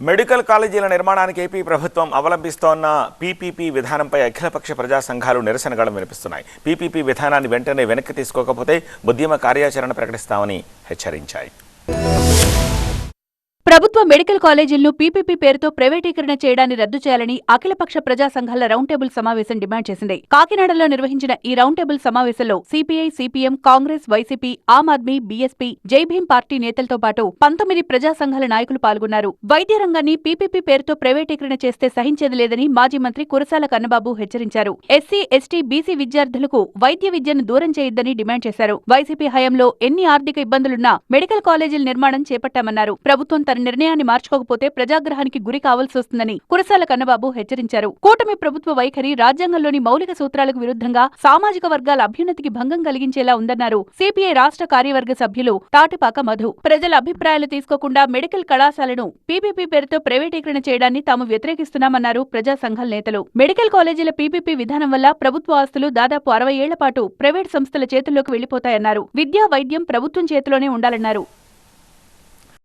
Medical కాలేజీల నిర్మాణానికి AP ప్రభుత్వం అవలంబిస్తోన్న పీపీపీ విధానంపై అఖిలపక్ష ప్రజా సంఘాలు నిరసనలు వినిపిస్తున్నాయి. పీపీపీ విధానాన్ని వెంటనే వెనక్కి తీసుకోకపోతే ఉద్యమ కార్యాచరణ ప్రకటిస్తామని హెచ్చరించాయి. ప్రభుత్వ మెడికల్ కాలేజీలను పీపీపీ పేరుతో ప్రైవేటీకరణ చేయడాన్ని రద్దు చేయాలని అఖిలపక్ష ప్రజా సంఘాల రౌండ్ టేబుల్ సమావేశం డిమాండ్ చేసింది. కాకినాడలో నిర్వహించిన ఈ రౌండ్ టేబుల్ సమావేశంలో CPI, CPM, Congress, YCP, Aam Aadmi, BSP, Jai Bhim party నేతలతో పాటు 19 ప్రజా సంఘాల నాయకులు పాల్గొన్నారు. వైద్య రంగాన్ని పీపీపీ పేరుతో ప్రైవేటీకరణ చేస్తే సహించేది లేదని మాజీ మంత్రి కురసాల కన్నబాబు హెచ్చరించారు. ఎస్సీ, ఎస్టీ, బీసీ విద్యార్థులకు వైద్య విద్యను దూరం చేయొద్దని డిమాండ్ చేశారు. వైసీపీ హయాంలో ఎన్ని ఆర్థిక ఇబ్బందులున్నా మెడికల్ కాలేజీల నిర్మాణం చేపట్టామన్నారు. ప్రభుత్వం తన నిర్ణయాన్ని మార్చుకోకపోతే ప్రజాగ్రహానికి గురి కావాల్సి వస్తుందని కురసాల కన్నబాబు హెచ్చరించారు. కూటమి ప్రభుత్వ వైఖరి రాజ్యాంగంలోని మౌలిక సూత్రాలకు విరుద్ధంగా సామాజిక వర్గాల అభ్యున్నతికి భంగం కలిగించేలా ఉందన్నారు. సిపిఐ రాష్ట్ర కార్యవర్గ సభ్యులు తాటిపాక మధు. ప్రజల అభిప్రాయాలు తీసుకోకుండా మెడికల్ కళాశాలను పీపీపీ పేరుతో ప్రైవేటీకరణ చేయడాన్ని తాము వ్యతిరేకిస్తున్నామన్నారు ప్రజా సంఘాల నేతలు. మెడికల్ కాలేజీల పీపీపీ విధానం వల్ల ప్రభుత్వ ఆస్తులు దాదాపు 60 ఏళ్ల పాటు ప్రైవేట్ సంస్థల చేతుల్లోకి వెళ్లిపోతాయన్నారు. విద్యా, వైద్యం ప్రభుత్వం చేతిలోనే ఉండాలన్నారు.